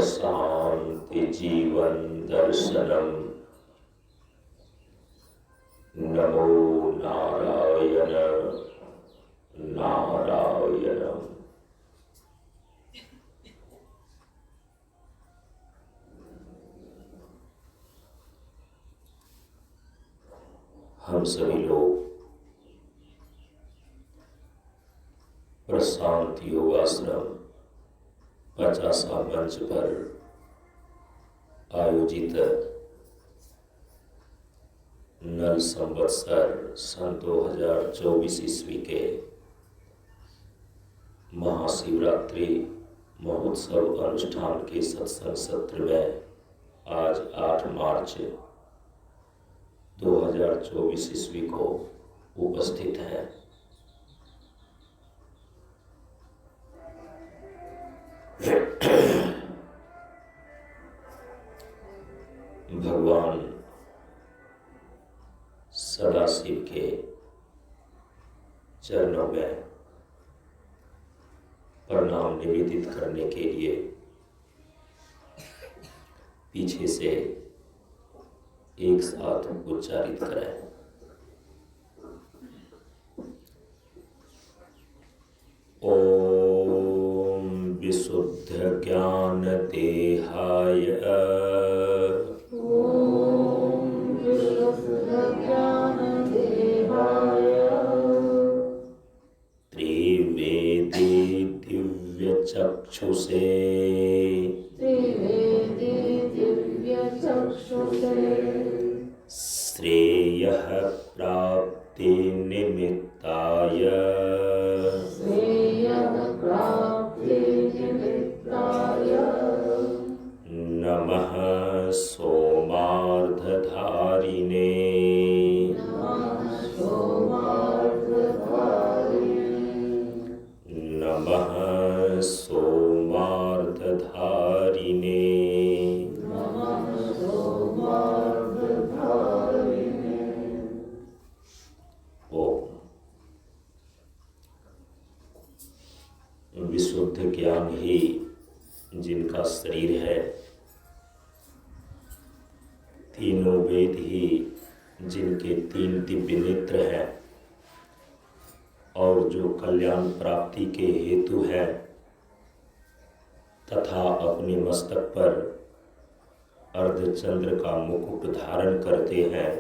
शांति जीवन दर्शनम। नमो नारायण नारायणम। हम सभी लोग प्रशांत योगाश्रम 50वां मंच पर आयोजित नल संवत्सर सन 2024 ईस्वी के महाशिवरात्रि महोत्सव अनुष्ठान के सत्संग सत्र में आज 8 मार्च 2024 ईस्वी को उपस्थित हैं। भगवान सदाशिव के चरणों में प्रणाम निवेदित करने के लिए पीछे से एक साथ उच्चारित करें। ओम विशुद्ध ज्ञान देहाय त्रिवेदी दिव्य चक्षुषे श्रेयः प्राप्ति निमित्ताय नमः सोमार्धधारिणे नमः सोमार्धधारिणे। विशुद्ध ज्ञान ही जिनका शरीर है, तीनों वेद ही जिनके 3 दिव्य नेत्र हैं और जो कल्याण प्राप्ति के हेतु है तथा अपने मस्तक पर अर्धचंद्र का मुकुट धारण करते हैं,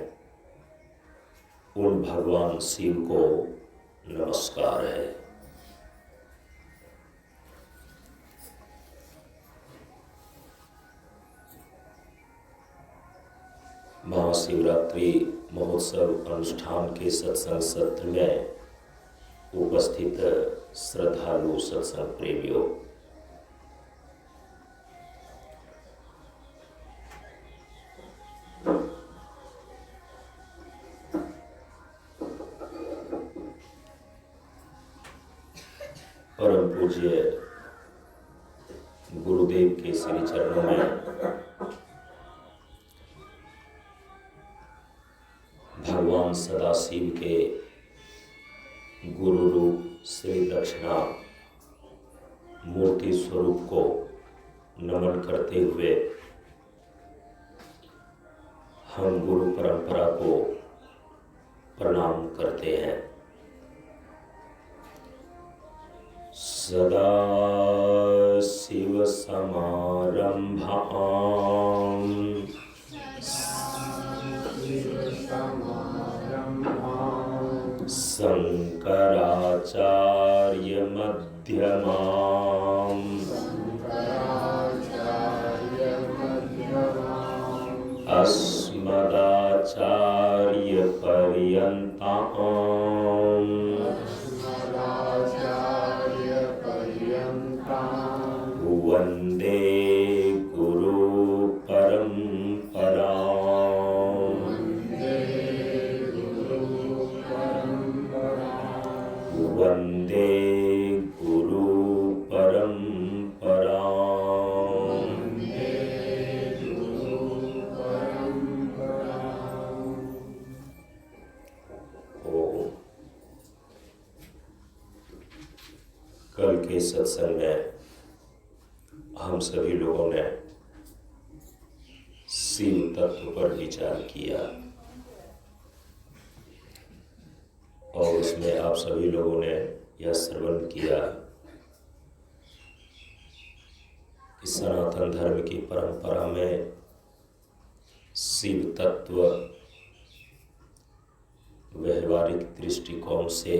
उन भगवान शिव को नमस्कार है। महाशिवरात्रि महोत्सव अनुष्ठान के सत्संग सत्र में उपस्थित श्रद्धालु सत्संग प्रेमियों, परम पूज्य गुरुदेव के श्री चरणों में भगवान सदाशिव के गुरु रूप श्री दक्षिणा मूर्ति स्वरूप को नमन करते हुए हम गुरु परंपरा को प्रणाम करते हैं। सदा शिव समारंभां शंकराचार्य मध्यमां अस्मदाचार्य पर्यन्तां वन्दे गुरु परंपरां। वन्दे गुरु परंपरां। कल के सत्संग में हम हम सभी लोगों ने शिव तत्व पर विचार किया और इसमें आप सभी लोगों ने यह श्रवण किया कि सनातन धर्म की परंपरा में शिव तत्व व्यवहारिक दृष्टिकोण से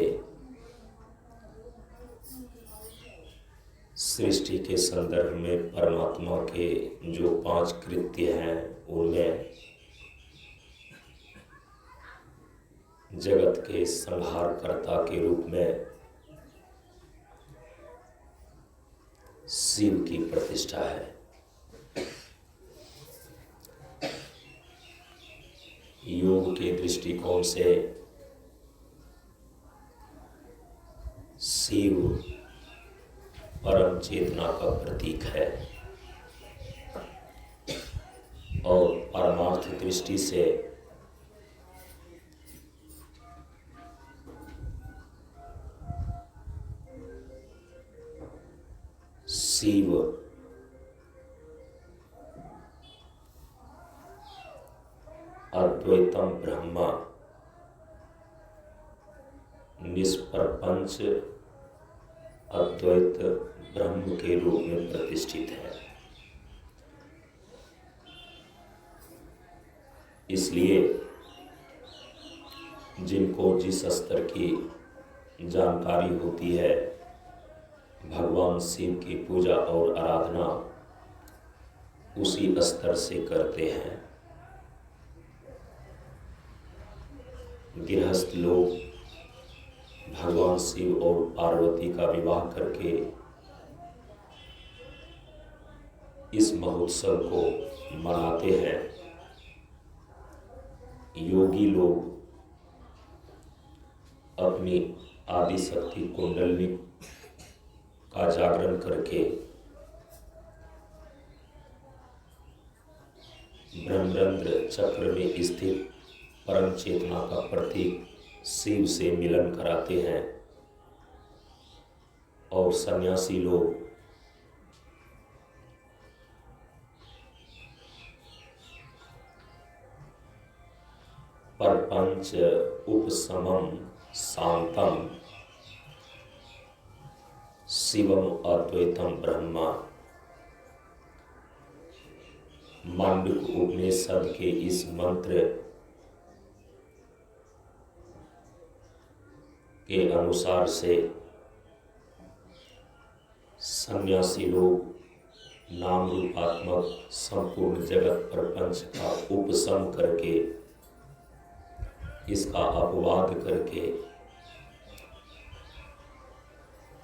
सृष्टि के संदर्भ में परमात्मा के जो 5 कृत्य हैं उनमें जगत के संहारकर्ता के रूप में शिव की प्रतिष्ठा है। योग के दृष्टिकोण से शिव परम चेतना का प्रतीक है और परमार्थ दृष्टि से शिव अद्वैतम ब्रह्मा निष्प्रपंच अद्वैत ब्रह्म के रूप में प्रतिष्ठित है। इसलिए जिनको जिस स्तर की जानकारी होती है भगवान शिव की पूजा और आराधना उसी स्तर से करते हैं। गृहस्थ लोग भगवान शिव और पार्वती का विवाह करके इस महोत्सव को मनाते हैं। योगी लोग अपनी आदि शक्ति कुंडलिनी का जागरण करके ब्रह्मरंध्र चक्र में स्थित परम चेतना का प्रतीक शिव से मिलन कराते हैं और सन्यासी लोग परपंच उपशमम शांतम शिवम अद्वैतम ब्रह्मा मांडुक्य उपनिषद के इस मंत्र के अनुसार से सन्यासी लोग नाम रूपात्मक संपूर्ण जगत प्रपंच का उपशम करके इसका अपवाद करके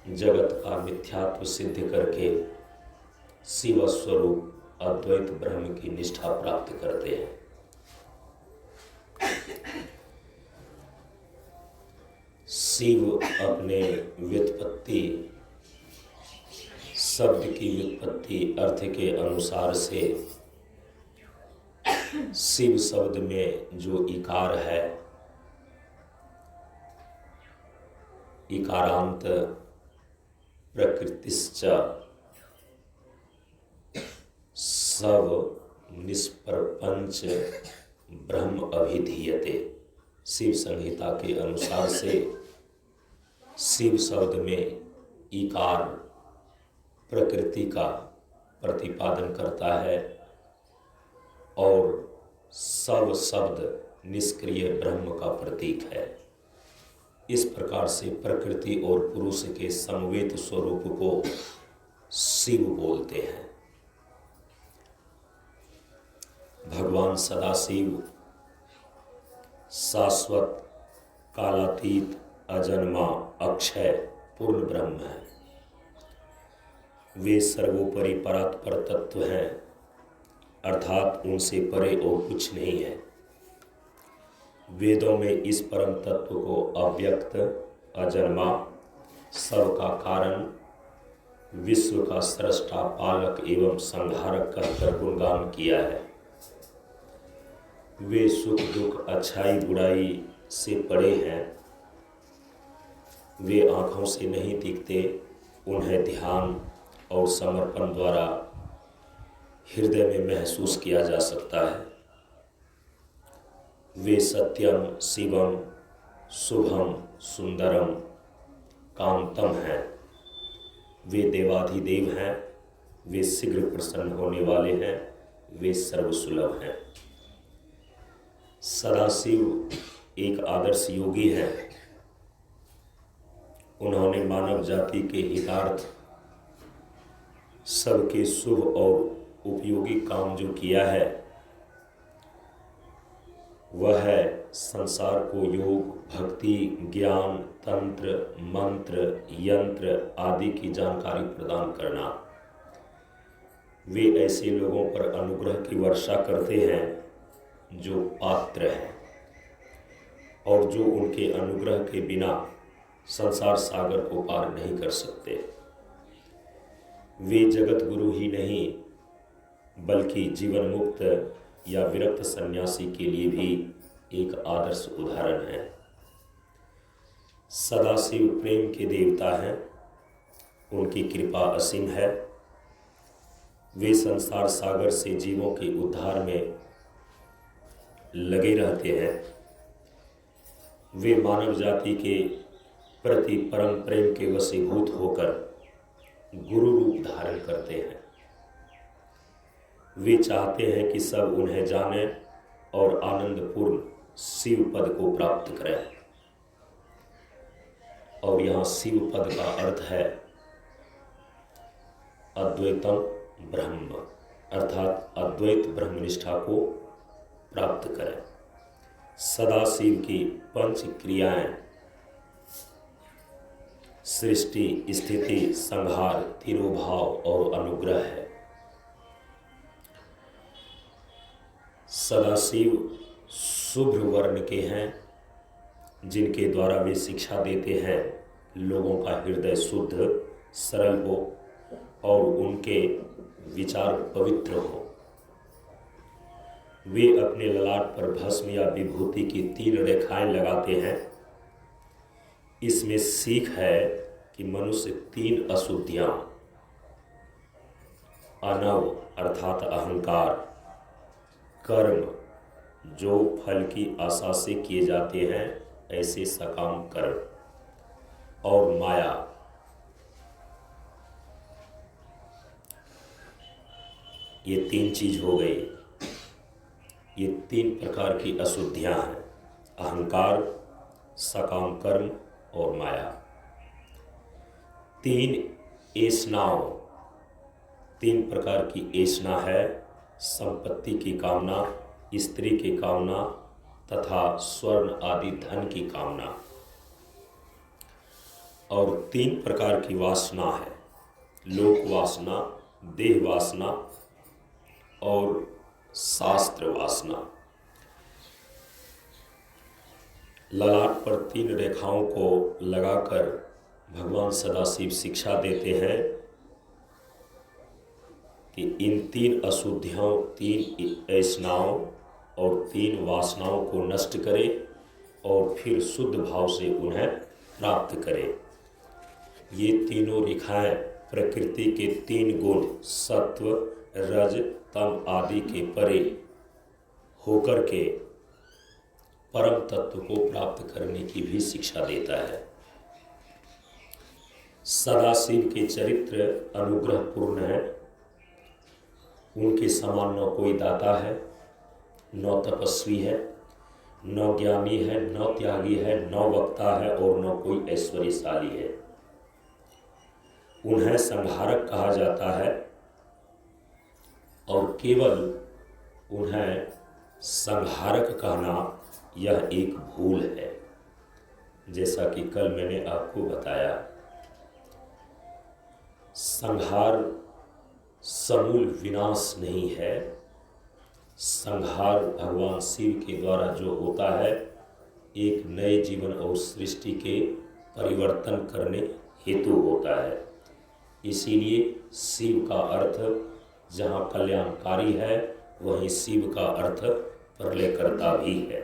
जगत का मिथ्यात्व सिद्ध करके शिव स्वरूप अद्वैत ब्रह्म की निष्ठा प्राप्त करते हैं। शिव अपने व्युत्पत्ति शब्द की व्युत्पत्ति अर्थ के अनुसार से शिव शब्द में जो इकार है इकारांत प्रकृतिश्च सब निष्प्रपंच ब्रह्म अभिधीयते। शिव संहिता के अनुसार से शिव शब्द में इकार प्रकृति का प्रतिपादन करता है और सब शब्द निष्क्रिय ब्रह्म का प्रतीक है। इस प्रकार से प्रकृति और पुरुष के समवेत स्वरूप को शिव बोलते हैं। भगवान सदाशिव शाश्वत कालातीत अजन्मा अक्षय पूर्ण ब्रह्म है। वे सर्वोपरि परात्पर तत्व हैं, अर्थात उनसे परे और कुछ नहीं है। वेदों में इस परम तत्व को अव्यक्त अजन्मा सब का कारण विश्व का सृष्टा पालक एवं संहारक कहकर गुणगान किया है। वे सुख दुख अच्छाई बुराई से परे हैं। वे आँखों से नहीं दिखते, उन्हें ध्यान और समर्पण द्वारा हृदय में महसूस किया जा सकता है। वे सत्यम शिवम शुभम सुंदरम कांतम हैं। वे देवाधिदेव हैं, वे शीघ्र प्रसन्न होने वाले हैं, वे सर्वसुलभ हैं। सदाशिव एक आदर्श योगी हैं। उन्होंने मानव जाति के हितार्थ सबके शुभ और उपयोगी काम जो किया है वह है संसार को योग, भक्ति, ज्ञान, तंत्र, मंत्र, यंत्र आदि की जानकारी प्रदान करना। वे ऐसे लोगों पर अनुग्रह की वर्षा करते हैं जो पात्र हैं और जो उनके अनुग्रह के बिना संसार सागर को पार नहीं कर सकते। वे जगत गुरु ही नहीं बल्कि जीवन मुक्त या विरक्त सन्यासी के लिए भी एक आदर्श उदाहरण है। सदाशिव प्रेम के देवता हैं, उनकी कृपा असीम है। वे संसार सागर से जीवों के उद्धार में लगे रहते हैं। वे मानव जाति के प्रति परम प्रेम के वशीभूत होकर गुरु रूप धारण करते हैं। वे चाहते हैं कि सब उन्हें जानें और आनंदपूर्ण शिव पद को प्राप्त करें। और यहाँ शिव पद का अर्थ है अद्वैतम ब्रह्म, अर्थात अद्वैत ब्रह्मनिष्ठा को प्राप्त करें। सदाशिव की पंच क्रियाएं सृष्टि, स्थिति, संहार, तिरोभाव और अनुग्रह है। सदाशिव शुभ्र वर्ण के हैं, जिनके द्वारा वे शिक्षा देते हैं लोगों का हृदय शुद्ध सरल हो और उनके विचार पवित्र हो। वे अपने ललाट पर भस्म या विभूति की 3 रेखाएं लगाते हैं। इसमें सीख है कि मनुष्य 3 अशुद्धियां अनव अर्थात अहंकार, कर्म जो फल की आशा से किए जाते हैं ऐसे सकाम कर्म, और माया ये 3 चीज हो गई। ये 3 प्रकार की अशुद्धियां हैं, अहंकार, सकाम कर्म और माया। 3 ऐसनाओं, 3 प्रकार की ऐसना है, संपत्ति की कामना, स्त्री की कामना तथा स्वर्ण आदि धन की कामना। और 3 प्रकार की वासना है, लोक वासना, देह वासना और शास्त्र वासना। ललाट पर 3 रेखाओं को लगाकर भगवान सदाशिव शिक्षा देते हैं कि इन 3 अशुद्धियों, 3 ऐसनाओं और 3 वासनाओं को नष्ट करे और फिर शुद्ध भाव से उन्हें प्राप्त करे। ये तीनों रेखाएं प्रकृति के 3 गुण सत्व, रज, तम आदि के परे होकर के परम तत्व को प्राप्त करने की भी शिक्षा देता है। सदाशिव के चरित्र अनुग्रह पूर्ण है। उनके समान न कोई दाता है, न तपस्वी है, न ज्ञानी है, न त्यागी है, न वक्ता है और न कोई ऐश्वर्यशाली है। उन्हें संहारक कहा जाता है और केवल उन्हें संहारक कहना यह एक भूल है। जैसा कि कल मैंने आपको बताया, संहार समूल विनाश नहीं है। संहार भगवान शिव के द्वारा जो होता है एक नए जीवन और सृष्टि के परिवर्तन करने हेतु होता है। इसीलिए शिव का अर्थ जहाँ कल्याणकारी है वहीं शिव का अर्थ प्रलयकर्ता भी है।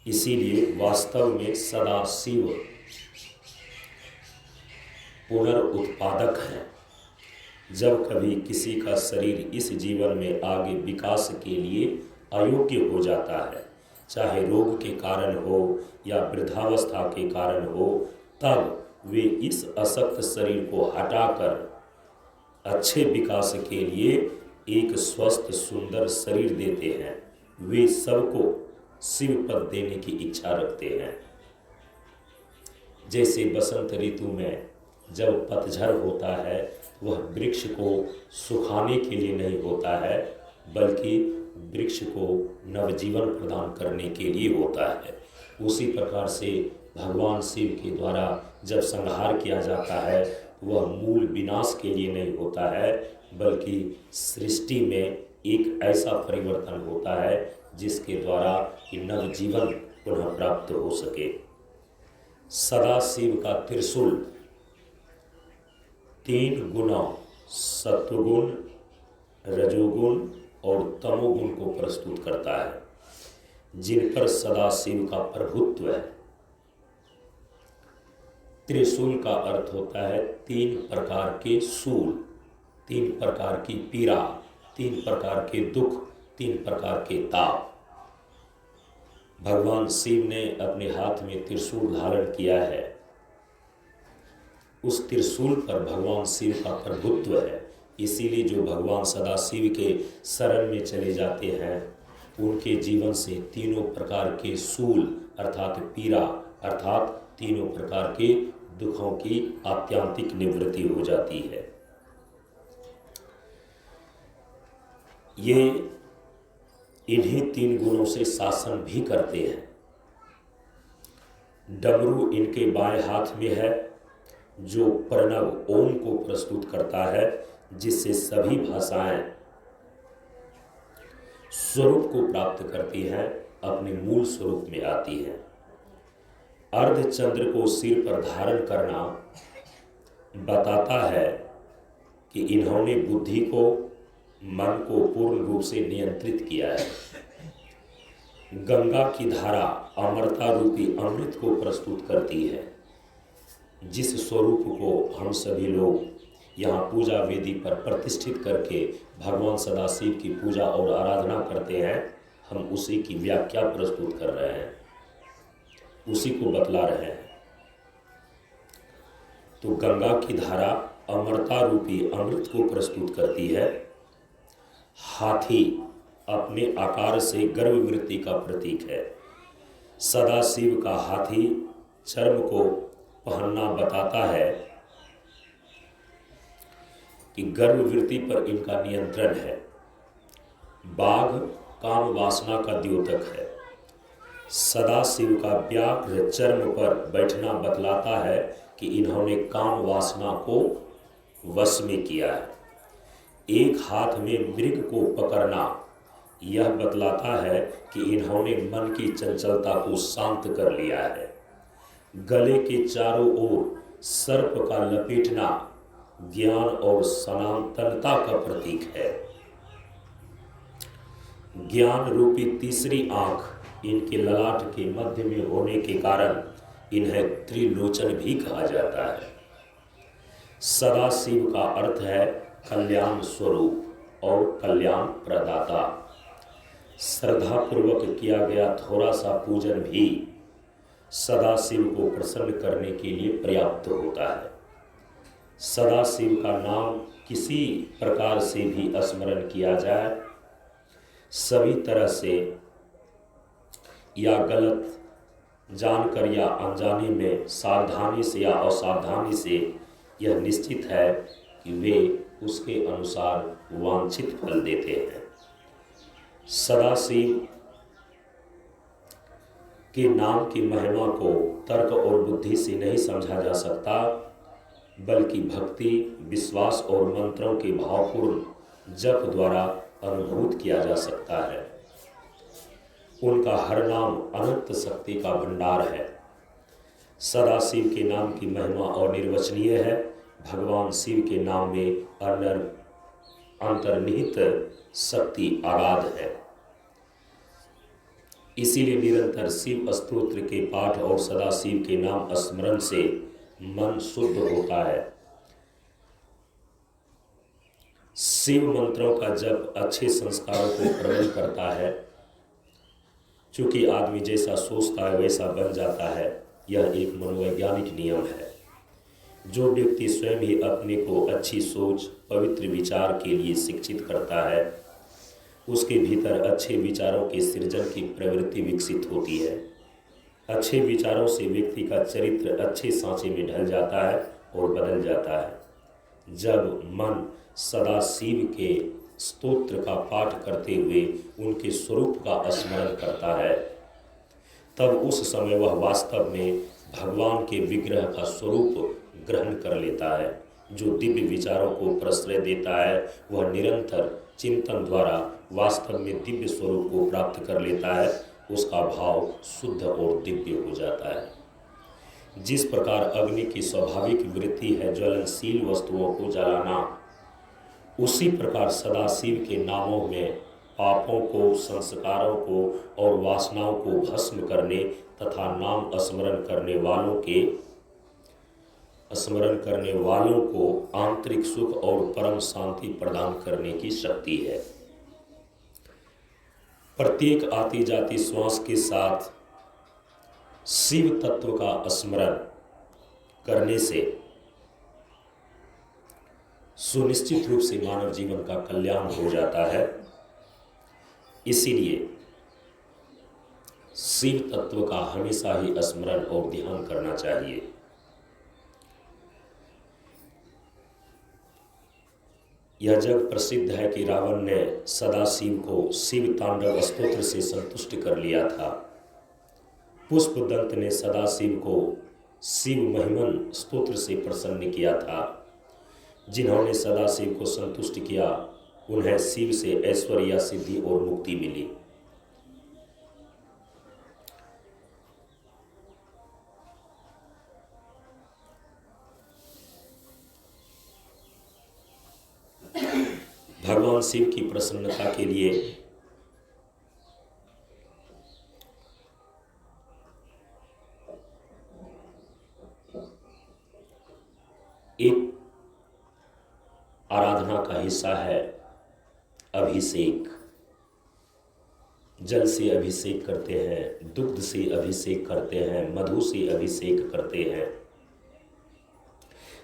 इसीलिए वास्तव में सदा शिव पुनरुत्पादक हैं। जब कभी किसी का शरीर इस जीवन में आगे विकास के लिए अयोग्य हो जाता है, चाहे रोग के कारण हो या वृद्धावस्था के कारण हो, तब वे इस अशक्त शरीर को हटाकर अच्छे विकास के लिए एक स्वस्थ सुंदर शरीर देते हैं। वे सबको शिव पद देने की इच्छा रखते हैं। जैसे बसंत ऋतु में जब पतझड़ होता है, वह वृक्ष को सुखाने के लिए नहीं होता है, बल्कि वृक्ष को नवजीवन प्रदान करने के लिए होता है। उसी प्रकार से भगवान शिव के द्वारा जब संहार किया जाता है, वह मूल विनाश के लिए नहीं होता है, बल्कि सृष्टि में एक ऐसा परिवर्तन होता है जिसके द्वारा ये नवजीवन पुनः प्राप्त हो सके। सदा शिव का त्रिशूल 3 गुणों सत्वगुण, रजोगुण और तमोगुण को प्रस्तुत करता है, जिन पर सदा शिव का प्रभुत्व है। त्रिशूल का अर्थ होता है 3 प्रकार के शूल, 3 प्रकार की पीड़ा, 3 प्रकार के दुख, 3 प्रकार के ताप। भगवान शिव ने अपने हाथ में त्रिशूल धारण किया है। उस त्रिशूल पर भगवान शिव का प्रभुत्व है। इसीलिए जो भगवान सदा शिव के शरण में चले जाते हैं, उनके जीवन से तीनों प्रकार के शूल अर्थात पीड़ा अर्थात तीनों प्रकार के दुखों की आत्यांतिक निवृत्ति हो जाती है। ये इन्हीं 3 गुणों से शासन भी करते हैं। डमरू इनके बाएं हाथ में है, जो प्रणव ओम को प्रस्तुत करता है, जिससे सभी भाषाएं स्वरूप को प्राप्त करती हैं, अपने मूल स्वरूप में आती हैं। अर्धचंद्र को सिर पर धारण करना बताता है कि इन्होंने बुद्धि को, मन को पूर्ण रूप से नियंत्रित किया है। गंगा की धारा अमरता रूपी अमृत को प्रस्तुत करती है, जिस स्वरूप को हम सभी लोग यहाँ पूजा वेदी पर प्रतिष्ठित करके भगवान सदाशिव की पूजा और आराधना करते हैं। हम उसी की व्याख्या प्रस्तुत कर रहे हैं, उसी को बतला रहे हैं। तो गंगा की धारा अमरता रूपी अमृत को प्रस्तुत करती है। हाथी अपने आकार से गर्भवृत्ति का प्रतीक है। सदाशिव का हाथी चर्म को पहनना बताता है कि गर्भवृत्ति पर इनका नियंत्रण है। बाघ काम वासना का द्योतक है। सदाशिव का व्याघ्र चर्म पर बैठना बतलाता है कि इन्होंने काम वासना को वश में किया है। एक हाथ में मृग को पकड़ना यह बतलाता है कि इन्होंने मन की चंचलता को शांत कर लिया है। गले के चारों ओर सर्प का लपेटना ज्ञान और सनातनता का प्रतीक है। ज्ञान रूपी तीसरी आंख इनके ललाट के मध्य में होने के कारण इन्हें त्रिलोचन भी कहा जाता है। सदाशिव का अर्थ है कल्याण स्वरूप और कल्याण प्रदाता। श्रद्धा पूर्वक किया गया थोड़ा सा पूजन भी सदाशिव को प्रसन्न करने के लिए पर्याप्त होता है। सदाशिव का नाम किसी प्रकार से भी स्मरण किया जाए, सभी तरह से या गलत जानकर या अनजाने में, सावधानी से या असावधानी से, यह निश्चित है कि वे उसके अनुसार वांछित फल देते हैं। सदाशिव के नाम की महिमा को तर्क और बुद्धि से नहीं समझा जा सकता, बल्कि भक्ति, विश्वास और मंत्रों के भावपूर्ण जप द्वारा अनुभूत किया जा सकता है। उनका हर नाम अनंत शक्ति का भंडार है। सदाशिव के नाम की महिमा और निर्वचनीय है। भगवान शिव के नाम में अंतर्निहित शक्ति अगाध है। इसीलिए निरंतर शिव स्तोत्र के पाठ और सदाशिव के नाम स्मरण से मन शुद्ध होता है। शिव मंत्रों का जप अच्छे संस्कारों को प्रबल करता है। चूँकि आदमी जैसा सोचता है वैसा बन जाता है, यह एक मनोवैज्ञानिक नियम है। जो व्यक्ति स्वयं ही अपने को अच्छी सोच, पवित्र विचार के लिए शिक्षित करता है, उसके भीतर अच्छे विचारों के सृजन की प्रवृत्ति विकसित होती है। अच्छे विचारों से व्यक्ति का चरित्र अच्छे सांचे में ढल जाता है और बदल जाता है। जब मन सदा शिव के स्तोत्र का पाठ करते हुए उनके स्वरूप का स्मरण करता है, तब उस समय वह वास्तव में भगवान के विग्रह का स्वरूप ग्रहण कर लेता है। जो दिव्य विचारों को प्रश्रय देता है, वह निरंतर चिंतन द्वारा वास्तव में दिव्य स्वरूप को प्राप्त कर लेता है। उसका भाव शुद्ध और दिव्य हो जाता है। जिस प्रकार अग्नि की स्वाभाविक वृत्ति है ज्वलनशील वस्तुओं को जलाना, उसी प्रकार सदाशिव के नामों में पापों को, संस्कारों को और वासनाओं को भस्म करने तथा नाम स्मरण करने वालों को आंतरिक सुख और परम शांति प्रदान करने की शक्ति है। प्रत्येक आती जाती श्वास के साथ शिव तत्व का स्मरण करने से सुनिश्चित रूप से मानव जीवन का कल्याण हो जाता है। इसीलिए शिव तत्व का हमेशा ही स्मरण और ध्यान करना चाहिए। यह जग प्रसिद्ध है कि रावण ने सदाशिव को शिव तांडव स्तोत्र से संतुष्ट कर लिया था। पुष्पदंत ने सदाशिव को शिव महिमन स्तोत्र से प्रसन्न किया था। जिन्होंने सदाशिव को संतुष्ट किया, उन्हें शिव से ऐश्वर्य, सिद्धि और मुक्ति मिली। भगवान शिव की प्रसन्नता के लिए एक आराधना का हिस्सा है अभिषेक। जल से अभिषेक करते हैं, दुग्ध से अभिषेक करते हैं, मधु से अभिषेक करते हैं।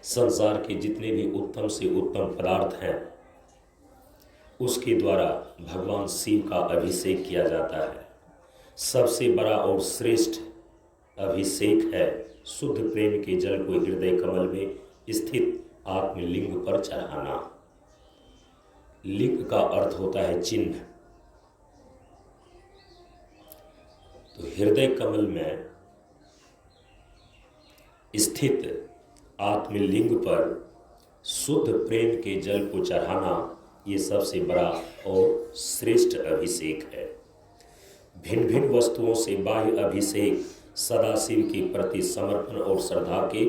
संसार के जितने भी उत्तम से उत्तम पदार्थ हैं, उसके द्वारा भगवान शिव का अभिषेक किया जाता है। सबसे बड़ा और श्रेष्ठ अभिषेक है शुद्ध प्रेम के जल को हृदय कमल में स्थित आत्मलिंग पर चढ़ाना। लिंग का अर्थ होता है चिन्ह। तो हृदय कमल में स्थित आत्मलिंग पर शुद्ध प्रेम के जल को चढ़ाना, ये सबसे बड़ा और श्रेष्ठ अभिषेक है। भिन्न भिन्न वस्तुओं से बाह्य अभिषेक सदाशिव के प्रति समर्पण और श्रद्धा के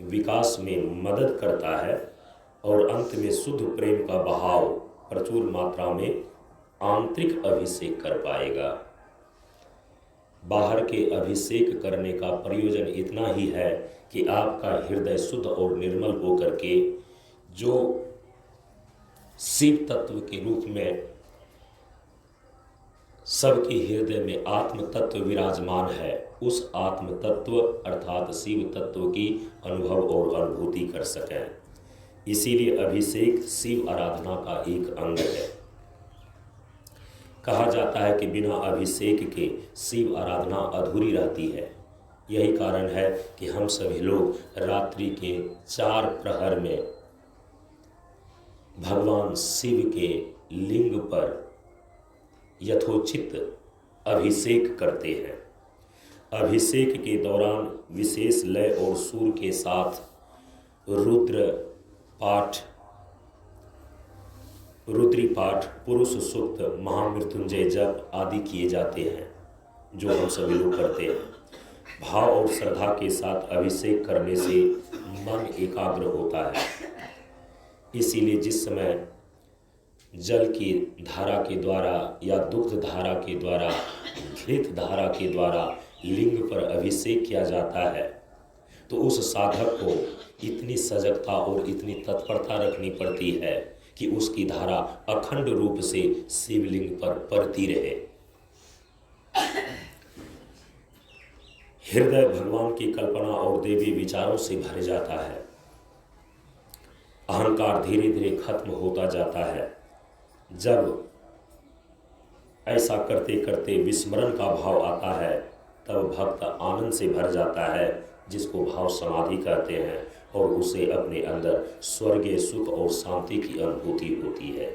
विकास में मदद करता है और अंत में शुद्ध प्रेम का बहाव प्रचुर मात्रा में आंतरिक अभिषेक कर पाएगा। बाहर के अभिषेक करने का प्रयोजन इतना ही है कि आपका हृदय शुद्ध और निर्मल होकर के जो शिव तत्व के रूप में सबके हृदय में आत्म तत्व विराजमान है, उस आत्म तत्व अर्थात शिव तत्व की अनुभव और अनुभूति कर सकें। इसीलिए अभिषेक शिव आराधना का एक अंग है। कहा जाता है कि बिना अभिषेक के शिव आराधना अधूरी रहती है। यही कारण है कि हम सभी लोग रात्रि के 4 प्रहर में भगवान शिव के लिंग पर यथोचित अभिषेक करते हैं। अभिषेक के दौरान विशेष लय और सुर के साथ रुद्री पाठ, पुरुष सूक्त, महामृत्युंजय जप आदि किए जाते हैं, जो हम सभी लोग करते हैं। भाव और श्रद्धा के साथ अभिषेक करने से मन एकाग्र होता है। इसीलिए जिस समय जल की धारा के द्वारा या दुग्ध धारा के द्वारा, घृत धारा के द्वारा लिंग पर अभिषेक किया जाता है, तो उस साधक को इतनी सजगता और इतनी तत्परता रखनी पड़ती है कि उसकी धारा अखंड रूप से शिवलिंग पर पड़ती रहे। हृदय भगवान की कल्पना और देवी विचारों से भर जाता है। अहंकार धीरे धीरे खत्म होता जाता है। जब ऐसा करते करते विस्मरण का भाव आता है, तब भक्त आनंद से भर जाता है, जिसको भाव समाधि कहते हैं, और उसे अपने अंदर स्वर्गीय सुख और शांति की अनुभूति होती है।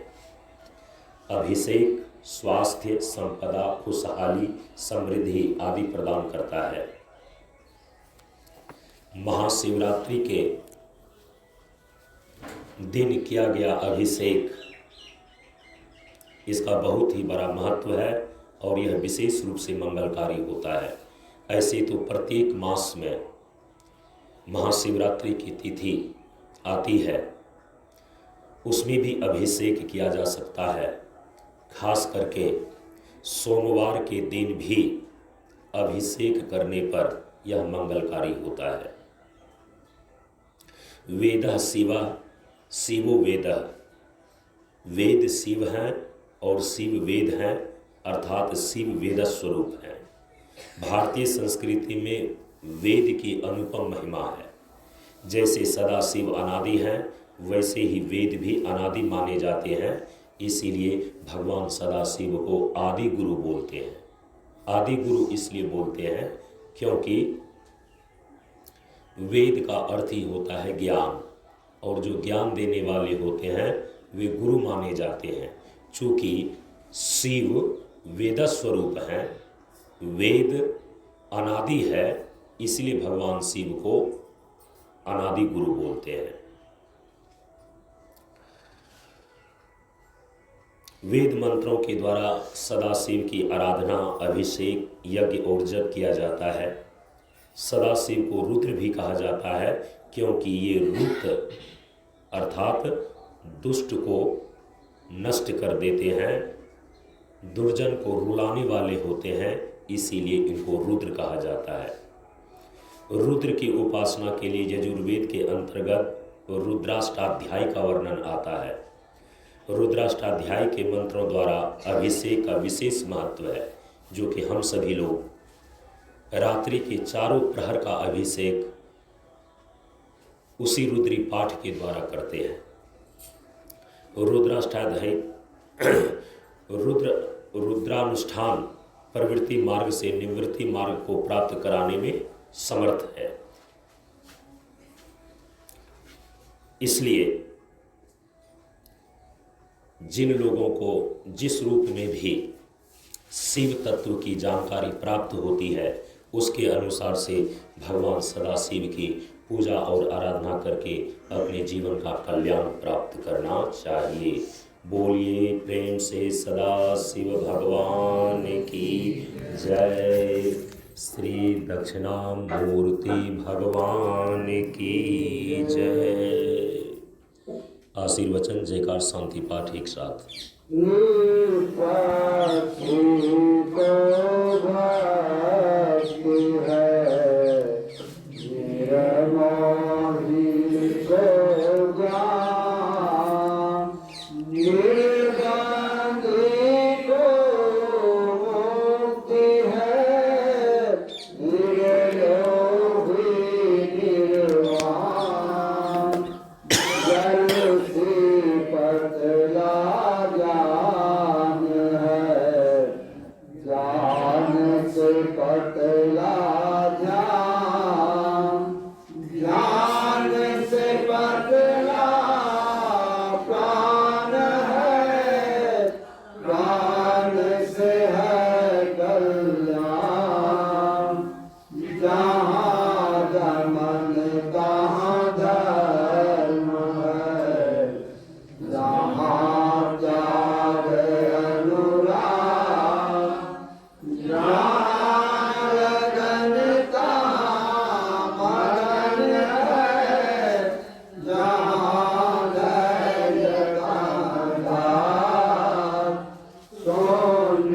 अभिषेक स्वास्थ्य, संपदा, खुशहाली, समृद्धि आदि प्रदान करता है। महाशिवरात्रि के दिन किया गया अभिषेक, इसका बहुत ही बड़ा महत्व है और यह विशेष रूप से मंगलकारी होता है। ऐसे तो प्रत्येक मास में महाशिवरात्रि की तिथि आती है, उसमें भी अभिषेक किया जा सकता है। खास करके सोमवार के दिन भी अभिषेक करने पर यह मंगलकारी होता है। वेदः शिवः शिवो वेदः, वेद शिव हैं और शिव वेद हैं, अर्थात शिव वेद स्वरूप हैं। भारतीय संस्कृति में वेद की अनुपम महिमा है। जैसे सदाशिव अनादि हैं, वैसे ही वेद भी अनादि माने जाते हैं। इसीलिए भगवान सदाशिव को आदि गुरु बोलते हैं। आदि गुरु इसलिए बोलते हैं क्योंकि वेद का अर्थ ही होता है ज्ञान, और जो ज्ञान देने वाले होते हैं वे गुरु माने जाते हैं। चूँकि शिव वेद स्वरूप हैं, वेद अनादि है, इसलिए भगवान शिव को अनादि गुरु बोलते हैं। वेद मंत्रों के द्वारा सदाशिव की आराधना, अभिषेक, यज्ञ और जप किया जाता है। सदाशिव को रुद्र भी कहा जाता है क्योंकि ये रुद्र अर्थात दुष्ट को नष्ट कर देते हैं, दुर्जन को रुलाने वाले होते हैं, इसीलिए इनको रुद्र कहा जाता है। रुद्र की उपासना के लिए यजुर्वेद के अंतर्गत रुद्राष्टाध्याय का वर्णन आता है। रुद्राष्टाध्याय के मंत्रों द्वारा अभिषेक का विशेष महत्व है, जो कि हम सभी लोग रात्रि के चारों प्रहर का अभिषेक उसी रुद्री पाठ के द्वारा करते हैं। रुद्राष्टाध्याय रुद्रानुष्ठान प्रवृत्ति मार्ग से निवृत्ति मार्ग को प्राप्त कराने में समर्थ है। इसलिए जिन लोगों को जिस रूप में भी शिव तत्व की जानकारी प्राप्त होती है, उसके अनुसार से भगवान सदाशिव की पूजा और आराधना करके अपने जीवन का कल्याण प्राप्त करना चाहिए। बोलिए प्रेम से सदाशिव भगवान की जय। श्री दक्षिणामूर्ति भगवान की जय। आशीर्वचन, जयकार, शांति पाठ एक साथ। सोन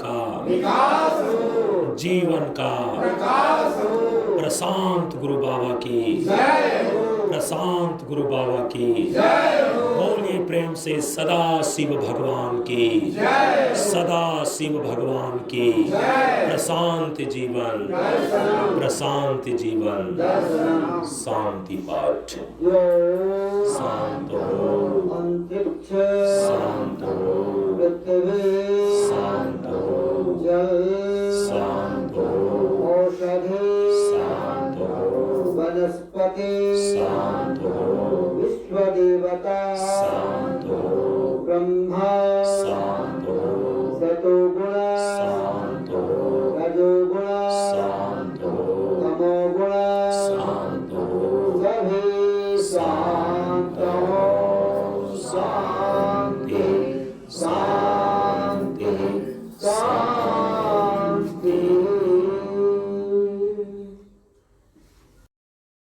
का विकास हो, जीवन का प्रकाश हो, प्रशांत गुरु बाबा की जय हो, प्रशांत गुरु बाबा की जय हो, बोलिए प्रेम से सदा शिव भगवान की जय हो, सदा शिव भगवान की जय, प्रशांत जीवन दर्शनम, प्रशांत जीवन दर्शनम, शांति पाठ यो शांत हो अंतरिक्ष शांत हो पृथ्वी शांत हो जल शांत हो औषधि शांत हो वनस्पति शांत हो विश्वदेवता शांत हो ब्रह्मा